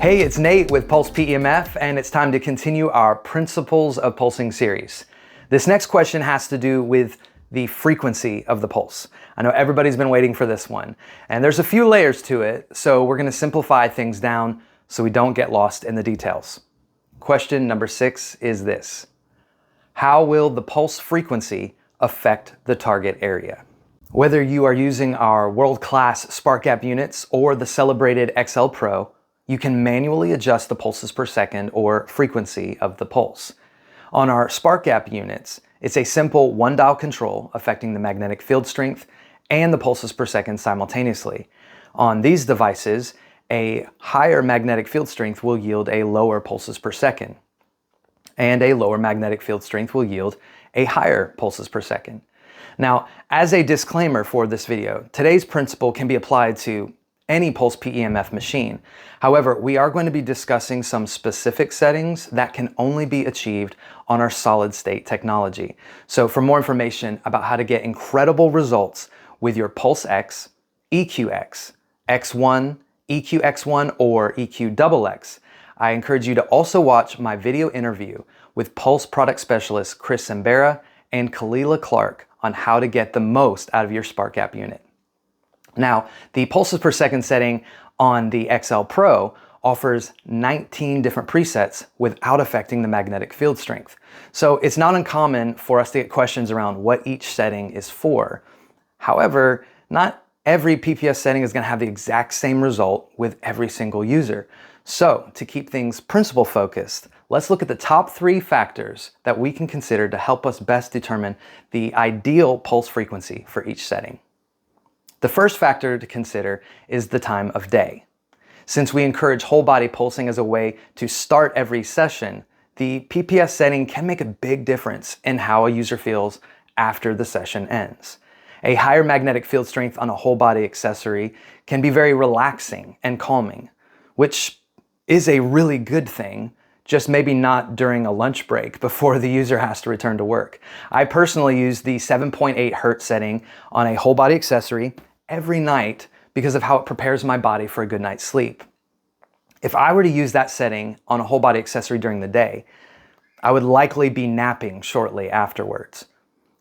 Hey, it's Nate with Pulse PEMF, and it's time to continue our Principles of Pulsing series. This next question has to do with the frequency of the pulse. I know everybody's been waiting for this one, and there's a few layers to it, so we're going to simplify things down so we don't get lost in the details. Question number 6 is this: how will the pulse frequency affect the target area? Whether you are using our world-class spark gap units or the celebrated XL Pro, you can manually adjust the pulses per second or frequency of the pulse. On our spark gap units, it's a simple one dial control affecting the magnetic field strength and the pulses per second simultaneously. On these devices, a higher magnetic field strength will yield a lower pulses per second, and a lower magnetic field strength will yield a higher pulses per second. Now, as a disclaimer for this video, today's principle can be applied to any Pulse PEMF machine. However, we are going to be discussing some specific settings that can only be achieved on our solid state technology. So for more information about how to get incredible results with your Pulse X, EQX, X1, EQX1, or EQXX, I encourage you to also watch my video interview with Pulse product specialist Chris Sambera and Kalila Clark on how to get the most out of your spark gap unit. Now, the pulses per second setting on the XL Pro offers 19 different presets without affecting the magnetic field strength. So it's not uncommon for us to get questions around what each setting is for. However, not every PPS setting is going to have the exact same result with every single user. So to keep things principle focused, let's look at the top 3 factors that we can consider to help us best determine the ideal pulse frequency for each setting. The first factor to consider is the time of day. Since we encourage whole body pulsing as a way to start every session, the PPS setting can make a big difference in how a user feels after the session ends. A higher magnetic field strength on a whole body accessory can be very relaxing and calming, which is a really good thing, just maybe not during a lunch break before the user has to return to work. I personally use the 7.8 Hertz setting on a whole body accessory every night because of how it prepares my body for a good night's sleep. If I were to use that setting on a whole body accessory during the day, I would likely be napping shortly afterwards.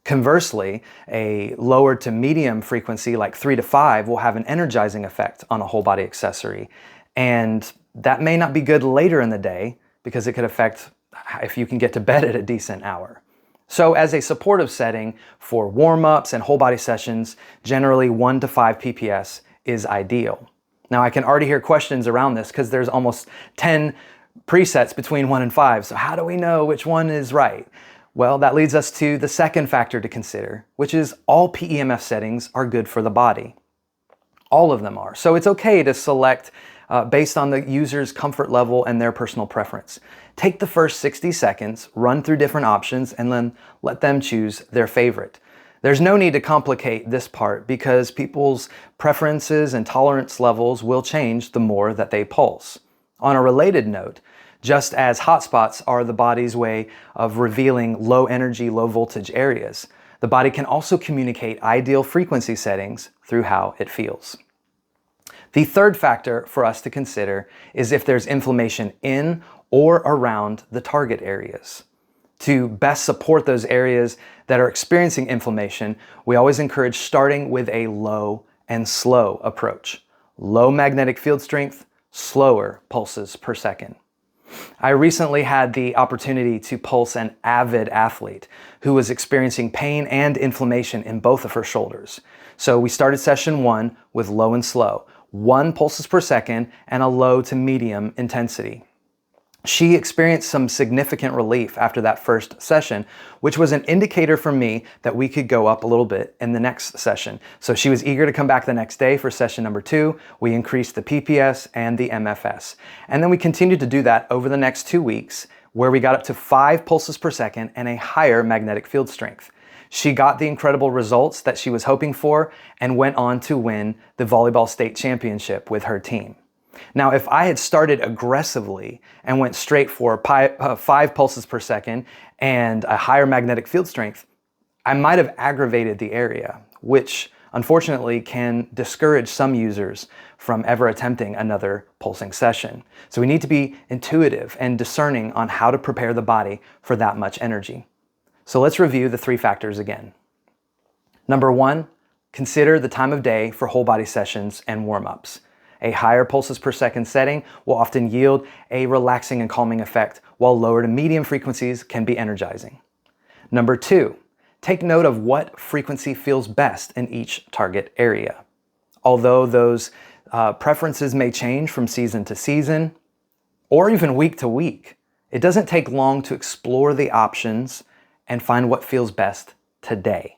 Conversely, a lower to medium frequency like 3 to 5 will have an energizing effect on a whole body accessory, and that may not be good later in the day because it could affect if you can get to bed at a decent hour. So as a supportive setting for warm-ups and whole body sessions, generally 1 to 5 PPS is ideal. Now I can already hear questions around this because there's almost 10 presets between 1 and 5. So how do we know which one is right? Well, that leads us to the second factor to consider, which is all PEMF settings are good for the body. All of them are. So it's okay to select based on the user's comfort level and their personal preference. Take the first 60 seconds, run through different options, and then let them choose their favorite. There's no need to complicate this part because people's preferences and tolerance levels will change the more that they pulse. On a related note, just as hotspots are the body's way of revealing low energy, low voltage areas, the body can also communicate ideal frequency settings through how it feels. The third factor for us to consider is if there's inflammation in or around the target areas. To best support those areas that are experiencing inflammation, we always encourage starting with a low and slow approach. Low magnetic field strength, slower pulses per second. I recently had the opportunity to pulse an avid athlete who was experiencing pain and inflammation in both of her shoulders. So we started session 1 with low and slow, 1 pulses per second and a low to medium intensity. She experienced some significant relief after that first session, which was an indicator for me that we could go up a little bit in the next session. So she was eager to come back the next day for session number 2. We increased the PPS and the MFS. And then we continued to do that over the next 2 weeks, where we got up to 5 pulses per second and a higher magnetic field strength. She got the incredible results that she was hoping for and went on to win the volleyball state championship with her team. Now, if I had started aggressively and went straight for 5 pulses per second and a higher magnetic field strength, I might have aggravated the area, which unfortunately can discourage some users from ever attempting another pulsing session. So we need to be intuitive and discerning on how to prepare the body for that much energy. So let's review the 3 factors again. Number 1, consider the time of day for whole body sessions and warm-ups. A higher pulses per second setting will often yield a relaxing and calming effect, while lower to medium frequencies can be energizing. Number 2, take note of what frequency feels best in each target area. Although those preferences may change from season to season, or even week to week, it doesn't take long to explore the options and find what feels best today.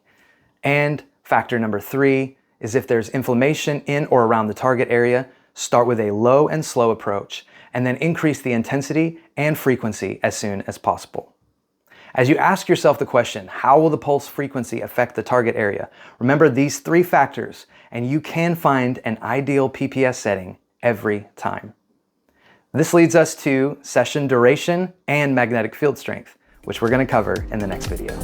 And factor number 3 is if there's inflammation in or around the target area, start with a low and slow approach, and then increase the intensity and frequency as soon as possible. As you ask yourself the question, how will the pulse frequency affect the target area? Remember these 3 factors, and you can find an ideal PPS setting every time. This leads us to session duration and magnetic field strength, which we're going to cover in the next video.